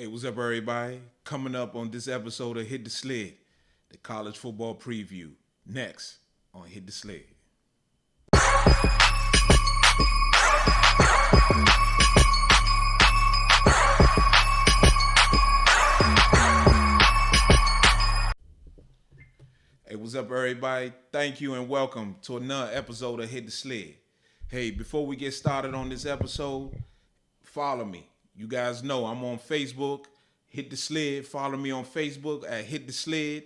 Hey, what's up, everybody? Coming up on this episode of Hit the Sled, the college football preview. Next on Hit the Sled. Hey, what's up, everybody? Thank you and welcome to another episode of Hit the Sled. Hey, before we get started on this episode, follow me. You guys know I'm on Facebook, Hit the Sled. Follow me on Facebook at Hit the Sled,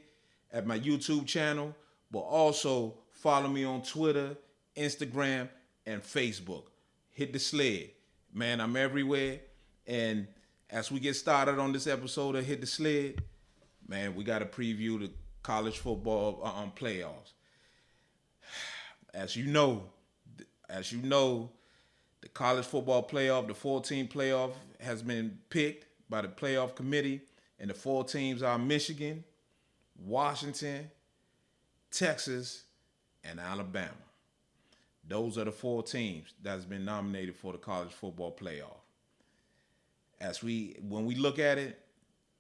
at my YouTube channel, but also follow me on Twitter, Instagram, and Facebook. Hit the Sled. Man, I'm everywhere. And as we get started on this episode of Hit the Sled, man, we got to preview the college football playoffs. As you know, as you know, the college football playoff, the 14 playoff, has been picked by the playoff committee, and the four teams are Michigan, Washington, Texas, and Alabama. Those are the four teams that's been nominated for the college football playoff. When we look at it,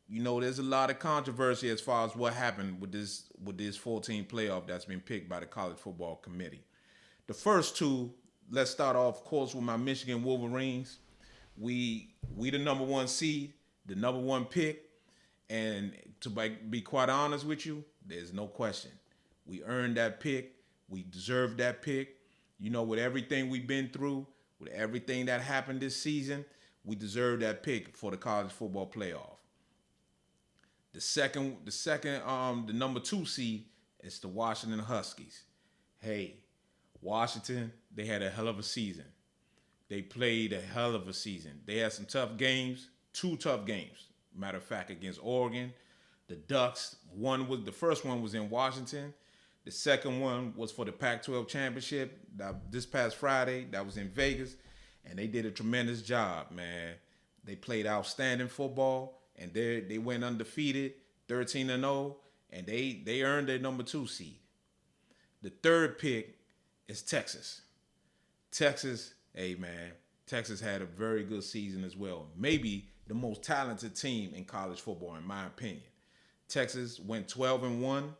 there's a lot of controversy as far as what happened with this 14 playoff that's been picked by the college football committee. The first two, let's start off, of course, with my Michigan Wolverines. We the number one seed, the number one pick, and to be quite honest with you, there's no question. We earned that pick. We deserved that pick. With everything we've been through, with everything that happened this season, we deserve that pick for the college football playoff. The number two seed is the Washington Huskies. Hey, Washington, they had a hell of a season. They played a hell of a season. They had some tough games, two tough games. Matter of fact, against Oregon, the Ducks. The first one was in Washington. The second one was for the Pac-12 championship this past Friday. That was in Vegas, and they did a tremendous job, man. They played outstanding football, and they went undefeated, 13-0, and they earned their number two seed. The third pick is Texas. Texas, hey man, Texas had a very good season as well. Maybe the most talented team in college football, in my opinion. Texas went 12-1.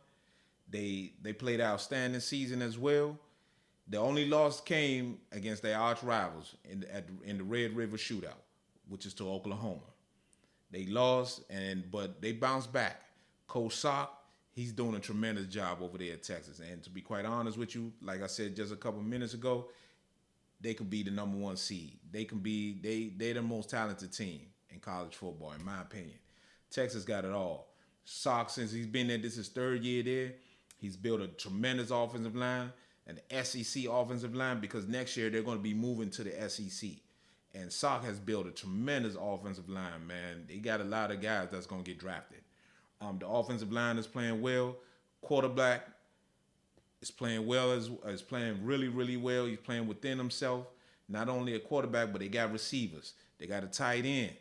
They played an outstanding season as well. The only loss came against their arch rivals in the Red River Shootout, which is to Oklahoma. They lost, but they bounced back. Coach Sock, he's doing a tremendous job over there at Texas. And to be quite honest with you, like I said just a couple minutes ago, they could be the number one seed. They're the most talented team in college football, in my opinion. Texas got it all. Sock, since he's been there, this is his third year there. He's built a tremendous offensive line, an SEC offensive line, because next year they're going to be moving to the SEC. And Sock has built a tremendous offensive line, man. They got a lot of guys that's going to get drafted. The offensive line is playing well. Quarterback is playing well, is playing really, really well. He's playing within himself. Not only a quarterback, but they got receivers. They got a tight end.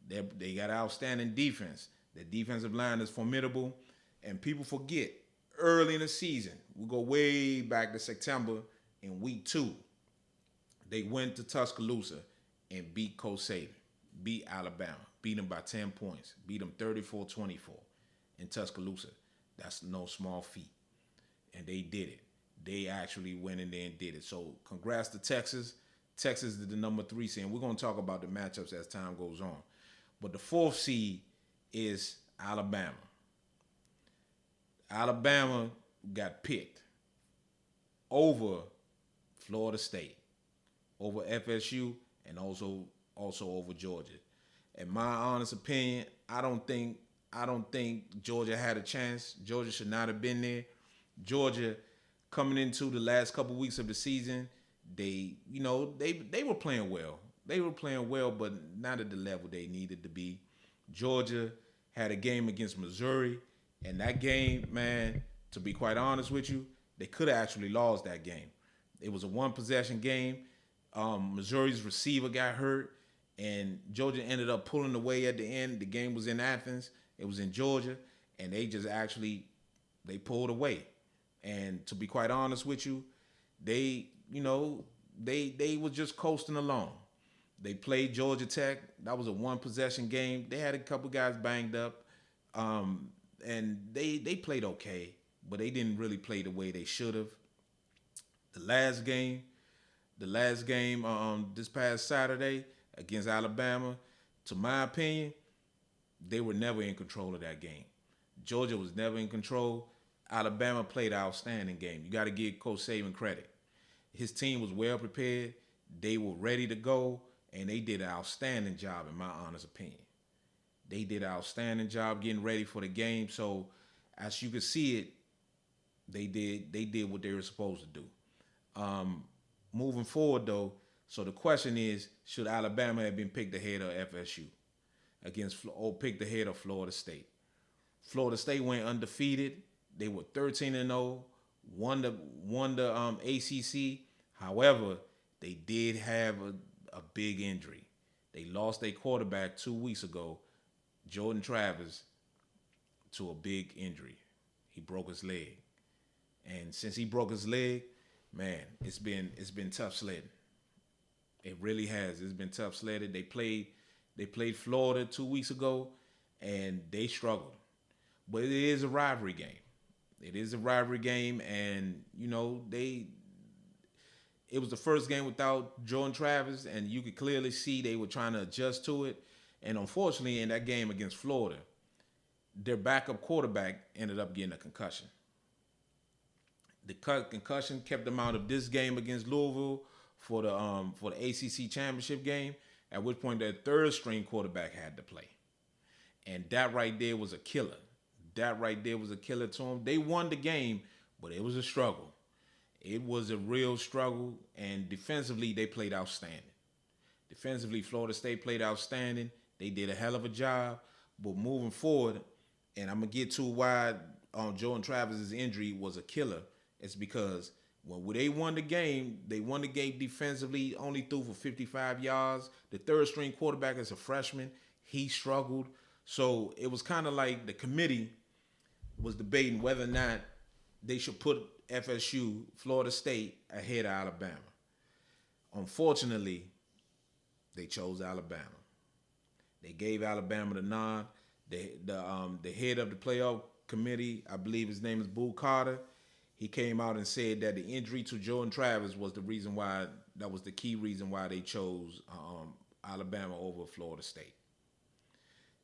They got outstanding defense. The defensive line is formidable. And people forget, early in the season, we go way back to September in week 2, they went to Tuscaloosa and beat Coach Saban, beat Alabama, beat them by 10 points, beat them 34-24 in Tuscaloosa. That's no small feat. And they did it. They actually went in there and did it. So congrats to Texas. Texas is the number 3 seed. And we're going to talk about the matchups as time goes on. But the 4th seed is Alabama. Alabama got picked over Florida State, over FSU, and also over Georgia. In my honest opinion, I don't think Georgia had a chance. Georgia should not have been there. Georgia, coming into the last couple weeks of the season, they were playing well. They were playing well, but not at the level they needed to be. Georgia had a game against Missouri, and that game, man, to be quite honest with you, they could have actually lost that game. It was a one-possession game. Missouri's receiver got hurt, and Georgia ended up pulling away at the end. The game was in Athens. It was in Georgia, and they pulled away. And to be quite honest with you, they were just coasting along. They played Georgia Tech. That was a one possession game. They had a couple guys banged up, um, and they played okay, but they didn't really play the way they should have. The last game, this past Saturday against Alabama, to my opinion, they were never in control of that game. Georgia was never in control. Alabama played an outstanding game. You got to give Coach Saban credit. His team was well prepared. They were ready to go, and they did an outstanding job, in my honest opinion. They did an outstanding job getting ready for the game. So, as you can see it, they did what they were supposed to do. Um, Moving forward, though, so the question is, should Alabama have been picked ahead of FSU or picked ahead of Florida State? Florida State went undefeated. They were 13-0, won the ACC. However, they did have a big injury. They lost their quarterback 2 weeks ago, Jordan Travis, to a big injury. He broke his leg, and since he broke his leg, man, it's been tough sledding. It really has. It's been tough sledding. They played Florida 2 weeks ago, and they struggled. But it is a rivalry game. It is a rivalry game, and it was the first game without Jordan Travis, and you could clearly see they were trying to adjust to it. And unfortunately, in that game against Florida, their backup quarterback ended up getting a concussion. The concussion kept them out of this game against Louisville for the ACC championship game. At which point, their third string quarterback had to play, and that right there was a killer. That right there was a killer to them. They won the game, but it was a struggle. It was a real struggle, and defensively, they played outstanding. Defensively, Florida State played outstanding. They did a hell of a job. But moving forward, and I'm going to get to why Jordan Travis's injury was a killer. It's because when they won the game, defensively, only threw for 55 yards. The third string quarterback is a freshman. He struggled. So it was kind of like the committee was debating whether or not they should put FSU, Florida State, ahead of Alabama. Unfortunately, they chose Alabama. They gave Alabama the nod. The head of the playoff committee, I believe his name is Boo Carter, he came out and said that the injury to Jordan Travis was the key reason why they chose Alabama over Florida State.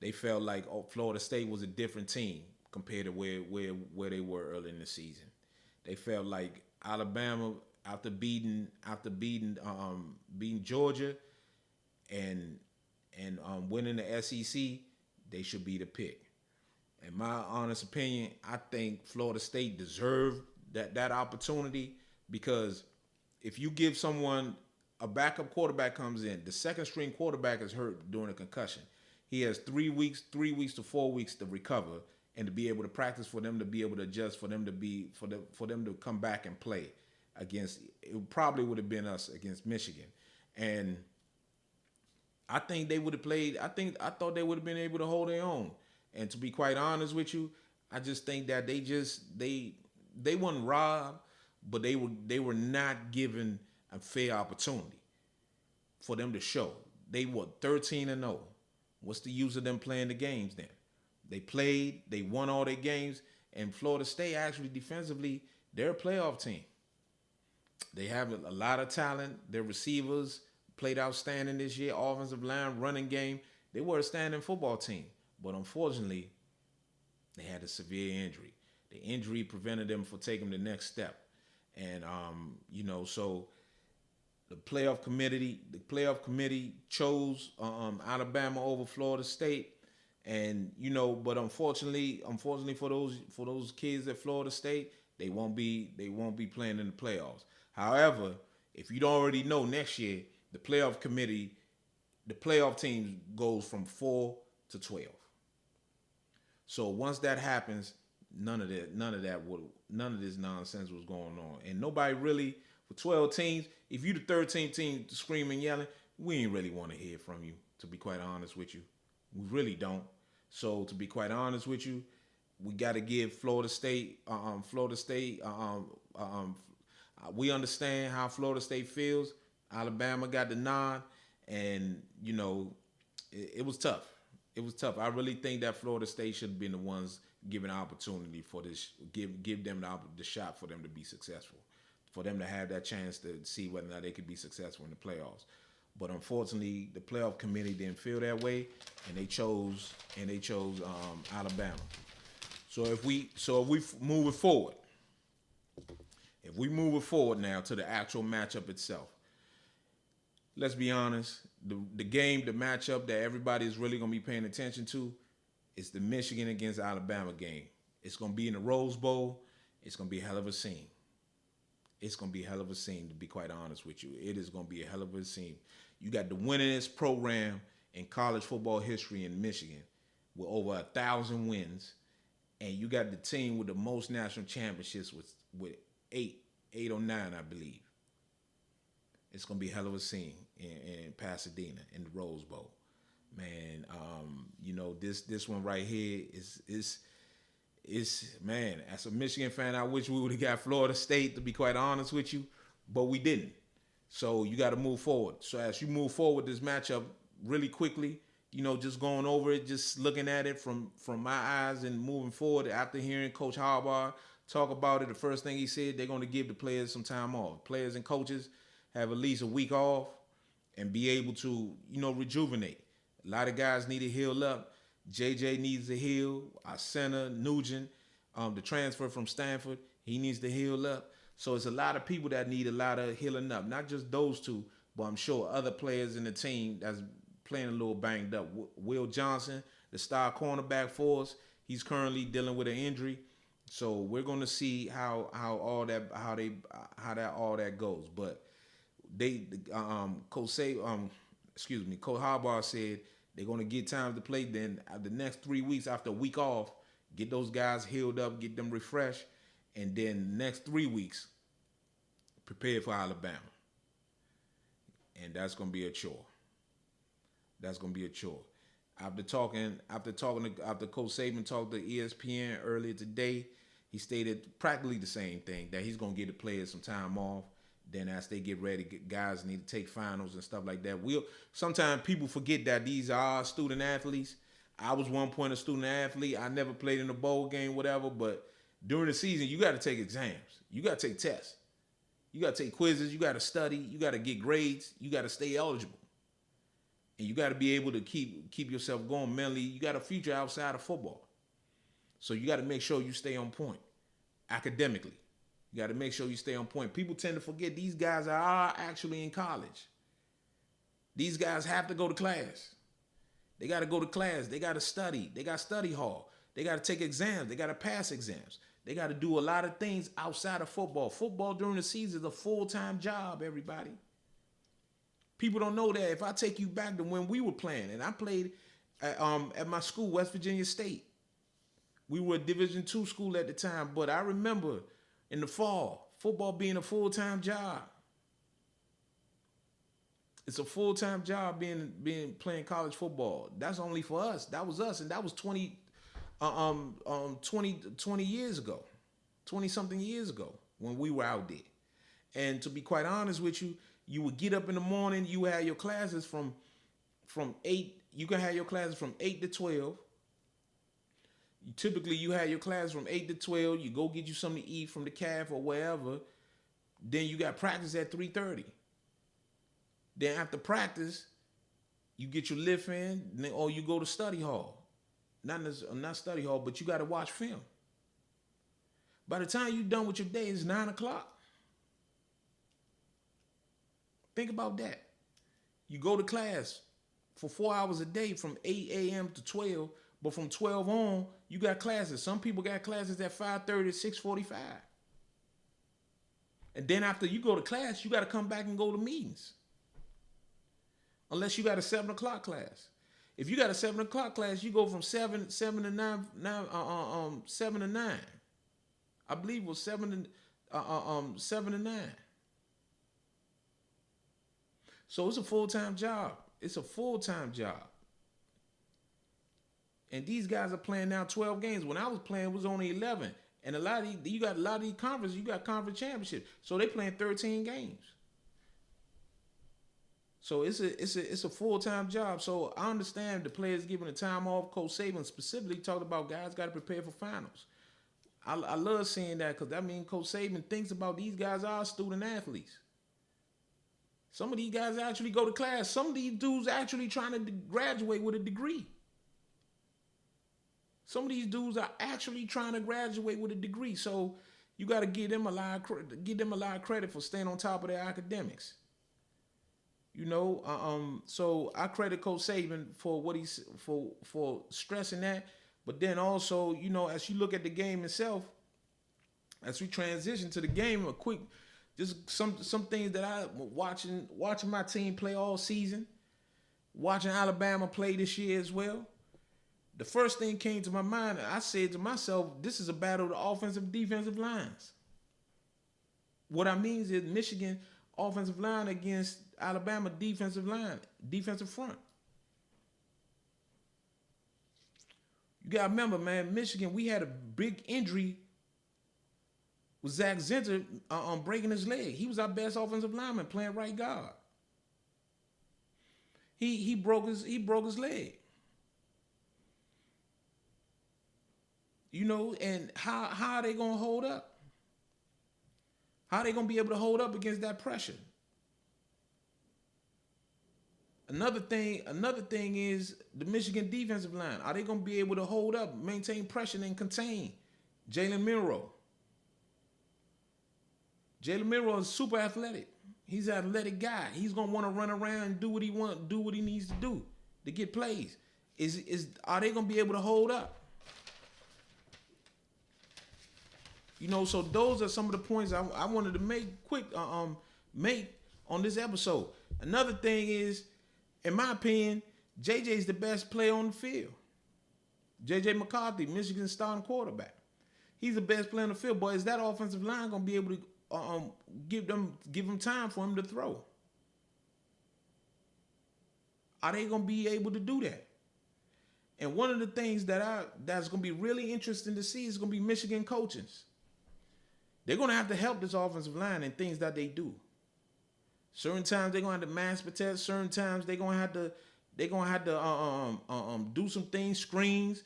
They felt like Florida State was a different team compared to where they were early in the season. They felt like Alabama, after beating Georgia and winning the SEC, they should be the pick. In my honest opinion, I think Florida State deserved that opportunity, because if you give someone a backup quarterback comes in, the second string quarterback is hurt during a concussion. He has 3 weeks to 4 weeks to recover and to be able to practice, for them to be able to adjust, for them to come back and play against. It probably would have been us against Michigan, and I think they would have played. I thought they would have been able to hold their own. And to be quite honest with you, I just think that they weren't robbed, but they were not given a fair opportunity for them to show. They were 13-0. What's the use of them playing the games then? They played, they won all their games, and Florida State actually defensively, they're a playoff team. They have a lot of talent. Their receivers played outstanding this year. Offensive line, running game, they were a standing football team. But unfortunately, they had a severe injury. The injury prevented them from taking the next step. And so the playoff committee chose Alabama over Florida State. And but unfortunately for those kids at Florida State, they won't be playing in the playoffs. However, if you don't already know, next year the playoff team goes from 4 to 12. So once that happens, none of this nonsense was going on, and nobody really, for 12 teams. If you the 13th team screaming, yelling, we ain't really want to hear from you. To be quite honest with you, we really don't. So to be quite honest with you, we got to give Florida State. We understand how Florida State feels. Alabama got the nod, and it was tough. It was tough. I really think that Florida State should have been the ones given an opportunity for this, give them the shot for them to be successful, for them to have that chance to see whether or not they could be successful in the playoffs. But unfortunately, the playoff committee didn't feel that way, and they chose Alabama. So if we move it forward, now to the actual matchup itself, let's be honest, the matchup that everybody is really going to be paying attention to is the Michigan against Alabama game. It's going to be in the Rose Bowl. It's going to be a hell of a scene. It's going to be a hell of a scene, to be quite honest with you. It is going to be a hell of a scene. You got the winningest program in college football history in Michigan with over 1,000 wins. And you got the team with the most national championships with eight or nine, I believe. It's going to be a hell of a scene in Pasadena in the Rose Bowl. Man, this one right here is man, as a Michigan fan, I wish we would have got Florida State, to be quite honest with you, but we didn't. So you got to move forward. So as you move forward this matchup really quickly, just going over it, just looking at it from my eyes and moving forward after hearing Coach Harbaugh talk about it, the first thing he said, they're going to give the players some time off. Players and coaches have at least a week off and be able to, rejuvenate. A lot of guys need to heal up. JJ needs to heal. Our center, Nugent, the transfer from Stanford, he needs to heal up. So it's a lot of people that need a lot of healing up. Not just those two, but I'm sure other players in the team that's playing a little banged up. Will Johnson, the star cornerback for us, he's currently dealing with an injury. So we're going to see how all that goes. But Coach Harbaugh said they're going to get time to play. Then the next 3 weeks, after a week off, get those guys healed up, get them refreshed, and then the next 3 weeks, prepare for Alabama. And that's going to be a chore. That's going to be a chore. After Coach Saban talked to ESPN earlier today, he stated practically the same thing, that he's going to give the players some time off. Then as they get ready, guys need to take finals and stuff like that. Sometimes people forget that these are student athletes. I was one point a student athlete. I never played in a bowl game, whatever, but during the season, you got to take exams. You got to take tests. You got to take quizzes. You got to study. You got to get grades. You got to stay eligible. And you got to be able to keep yourself going mentally. You got a future outside of football. So you got to make sure you stay on point academically. You got to make sure you stay on point. People tend to forget these guys are actually in college. These guys have to go to class. They got to go to class. They got to study. They got study hall. They got to take exams. They got to pass exams. They got to do a lot of things outside of football. Football during the season is a full-time job, everybody. People don't know that. If I take you back to when we were playing, and I played at my school, West Virginia State. We were a Division II school at the time, but I remember in the fall, football being a full-time job. It's a full-time job playing college football. That's only for us. That was us, and that was 20 years ago, 20-something years ago when we were out there. And to be quite honest with you, you would get up in the morning, you had your classes from 8, you can have your classes from 8 to 12. Typically, you had your class from 8 to 12. You go get you something to eat from the caf or wherever. Then you got practice at 3:30. Then after practice, you get your lift in, or you go to study hall. Not study hall, but you got to watch film. By the time you're done with your day, it's 9 o'clock. Think about that. You go to class for 4 hours a day from 8 a.m. to 12, but from 12 on, you got classes. Some people got classes at 5:30 to 6:45. And then after you go to class, you got to come back and go to meetings. Unless you got a 7 o'clock class. If you got a 7 o'clock class, you go from 7 to 9, 7 to 9. I believe it was 7 to 9. So it's a full-time job. It's a full-time job. And these guys are playing now 12 games. When I was playing, it was only 11. And you got a lot of these conferences, you got conference championships. So they playing 13 games. So it's a full-time job. So I understand the players giving the time off. Coach Saban specifically talked about guys got to prepare for finals. I love seeing that because that means Coach Saban thinks about these guys are student athletes. Some of these guys actually go to class. Some of these dudes actually trying to graduate with a degree. Some of these dudes are actually trying to graduate with a degree. So you got to give them a lot of credit for staying on top of their academics. So I credit Coach Saban for what he's for stressing that. But then also, as you look at the game itself, as we transition to the game, a quick, just some things that I watching my team play all season, watching Alabama play this year as well. The first thing came to my mind, I said to myself, this is a battle of the offensive and defensive lines. What I mean is Michigan offensive line against Alabama defensive front. You got to remember, man, Michigan, we had a big injury with Zach Zinter breaking his leg. He was our best offensive lineman playing right guard. He broke his leg. And how are they going to hold up? How are they going to be able to hold up against that pressure? Another thing is the Michigan defensive line. Are they going to be able to hold up, maintain pressure, and contain Jalen Milroe? Jalen Milroe is super athletic. He's an athletic guy. He's going to want to run around and do what he needs to do to get plays. Are they going to be able to hold up? So those are some of the points I wanted to make on this episode. Another thing is, in my opinion, JJ is the best player on the field. JJ McCarthy, Michigan's starting quarterback. He's the best player on the field. But is that offensive line going to be able to give them time for him to throw? Are they going to be able to do that? And one of the things that's going to be really interesting to see is going to be Michigan coaches. They're going to have to help this offensive line in things that they do. Certain times they're going to have to mass protect. Certain times they're going to have to do some things, screens.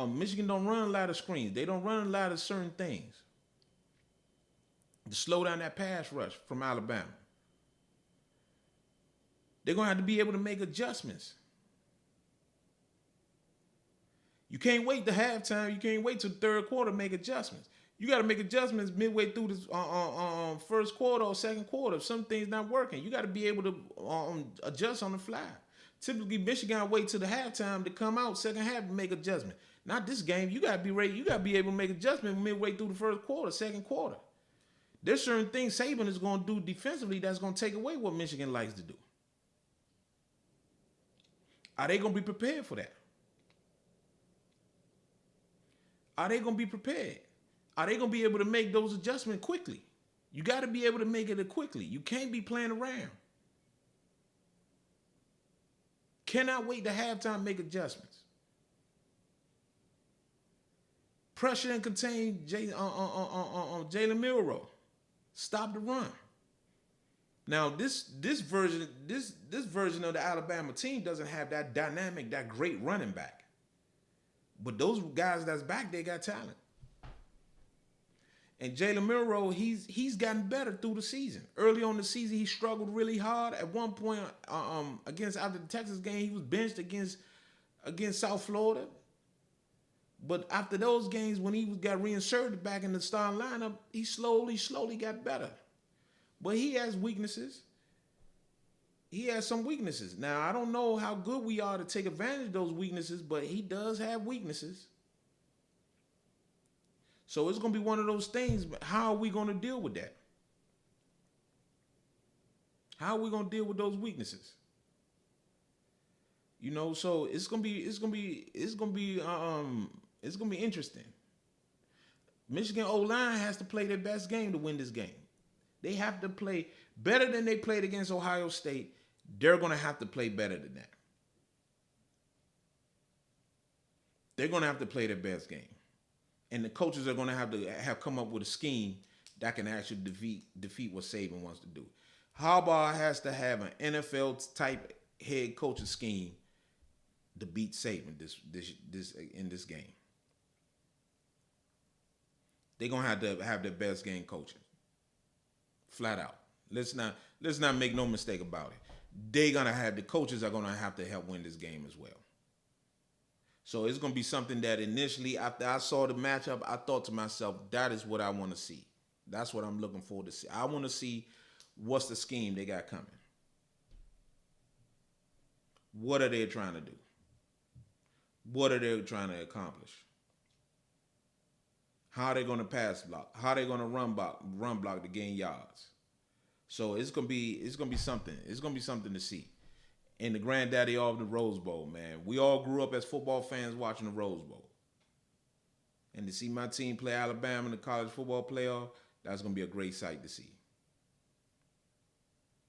Michigan don't run a lot of screens. They don't run a lot of certain things to slow down that pass rush from Alabama. They're going to have to be able to make adjustments. You can't wait to halftime. You can't wait till the third quarter to make adjustments. You got to make adjustments midway through this first quarter or second quarter. If some things not working, you got to be able to adjust on the fly. Typically, Michigan wait till the halftime to come out second half to make adjustment. Not this game. You got to be ready. You got to be able to make adjustment midway through the first quarter, second quarter. There's certain things Saban is going to do defensively that's going to take away what Michigan likes to do. Are they going to be prepared for that? Are they going to be prepared? Are they going to be able to make those adjustments quickly? You got to be able to make it quickly. You can't be playing around. Cannot wait to halftime make adjustments. Pressure and contain Jalen Milroe. Stop the run. Now this version of the Alabama team doesn't have that dynamic, that great running back. But those guys that's back, they got talent. And Jalen Milroe, he's gotten better through the season. Early on in the season, he struggled really hard. At one point, after the Texas game, he was benched against South Florida. But after those games, when he got reinserted back in the starting lineup, he slowly got better. But he has weaknesses. He has some weaknesses. Now, I don't know how good we are to take advantage of those weaknesses, but he does have weaknesses. So it's going to be one of those things, but how are we going to deal with that? How are we going to deal with those weaknesses? So it's going to be interesting. Michigan O-line has to play their best game to win this game. They have to play better than they played against Ohio State. They're going to have to play better than that. They're going to have to play their best game. And the coaches are going to have come up with a scheme that can actually defeat what Saban wants to do. Harbaugh has to have an NFL type head coaching scheme to beat Saban this in this game. They're gonna have to have their best game coaching. Flat out. Let's not make no mistake about it. The coaches are gonna have to help win this game as well. So it's gonna be something that initially after I saw the matchup, I thought to myself, that is what I want to see. That's what I'm looking forward to see. I want to see what's the scheme they got coming. What are they trying to do? What are they trying to accomplish? How are they going to pass block? How are they going to run block to gain yards? So it's gonna be something. It's gonna be something to see. And the granddaddy of the Rose Bowl, man. We all grew up as football fans watching the Rose Bowl. And to see my team play Alabama in the college football playoff, that's gonna be a great sight to see.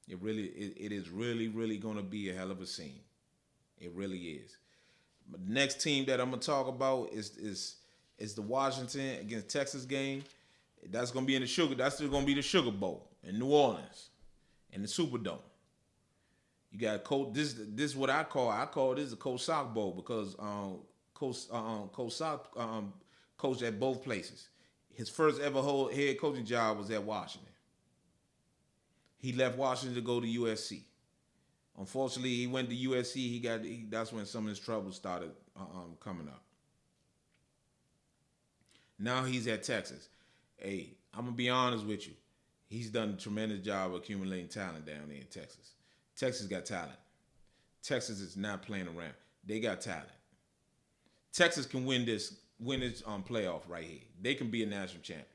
It is really gonna be a hell of a scene. It really is. But the next team that I'm gonna talk about is the Washington against Texas game. That's gonna be in the Sugar. That's still gonna be the Sugar Bowl in New Orleans, in the Superdome. You got Coach. This is what I call this the Coach Sock Bowl because Coach Sock coached at both places. His first ever whole head coaching job was at Washington. He left Washington to go to USC. Unfortunately, he went to USC. That's when some of his troubles started coming up. Now he's at Texas. Hey, I'm gonna be honest with you. He's done a tremendous job accumulating talent down there in Texas. Texas got talent. Texas is not playing around. They got talent. Texas can win this playoff right here. They can be a national champions.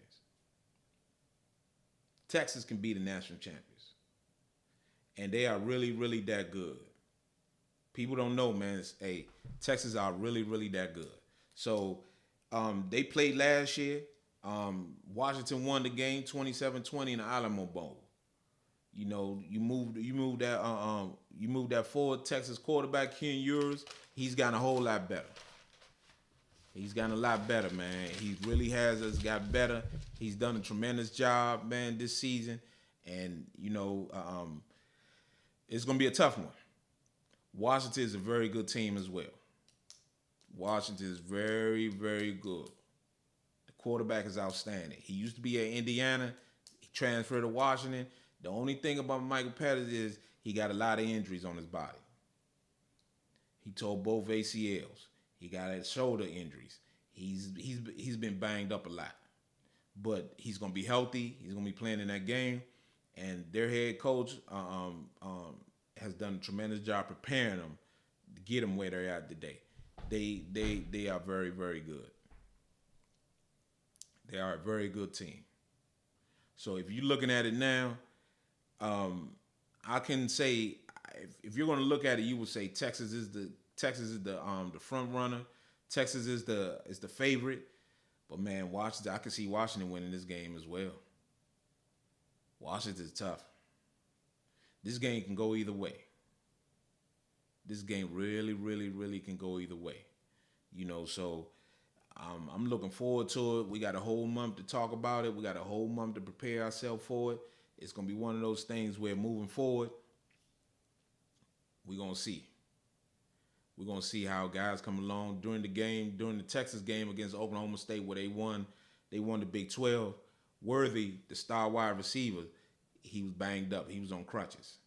Texas can be the national champions. And they are really that good. People don't know, man. Texas are really that good. So they played last year. Washington won the game 27-20 in the Alamo Bowl. You know, you moved that forward Texas quarterback, Ken Ewers. He's gotten a whole lot better. He's gotten a lot better, man. He really has got better. He's done a tremendous job, man, this season. And, you know, it's going to be a tough one. Washington is a very good team as well. Washington is very good. The quarterback is outstanding. He used to be at Indiana. He transferred to Washington. The only thing about Michael Pettis is he got a lot of injuries on his body. He tore both ACLs. He got shoulder injuries. He's been banged up a lot. But he's going to be healthy. He's going to be playing in that game. And their head coach has done a tremendous job preparing them to get them where they're at today. They are very good. They are a very good team. So if you're looking at it now, I can say if you're going to look at it, you would say Texas is the front runner. Texas is the favorite. But man, Washington, I can see Washington winning this game as well. Washington's tough. This game can go either way. This game really can go either way. You know, so I'm looking forward to it. We got a whole month to talk about it. We got a whole month to prepare ourselves for it. It's going to be one of those things where moving forward, we're going to see. We're going to see how guys come along during the Texas game against Oklahoma State where they won the Big 12. Worthy, the star wide receiver, he was banged up. He was on crutches.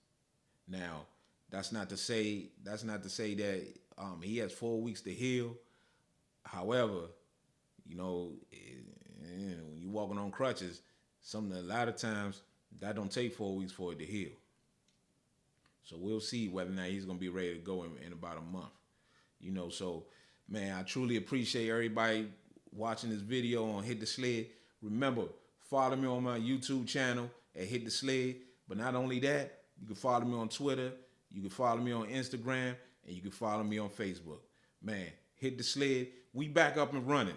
Now, that's not to say that he has 4 weeks to heal. However, you know, when you're walking on crutches, a lot of times that don't take 4 weeks for it to heal. So we'll see whether or not he's going to be ready to go in about a month. You know, so, man, I truly appreciate everybody watching this video on Hit the Sled. Remember, follow me on my YouTube channel at Hit the Sled. But not only that, you can follow me on Twitter, you can follow me on Instagram, and you can follow me on Facebook. Man, Hit the Sled. We back up and running.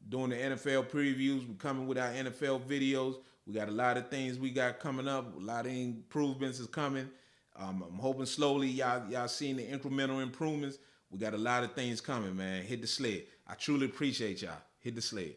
Doing the NFL previews. We're coming with our NFL videos. We got a lot of things we got coming up. A lot of improvements is coming. I'm hoping slowly y'all seeing the incremental improvements. We got a lot of things coming, man. Hit the Sled. I truly appreciate y'all. Hit the Sled.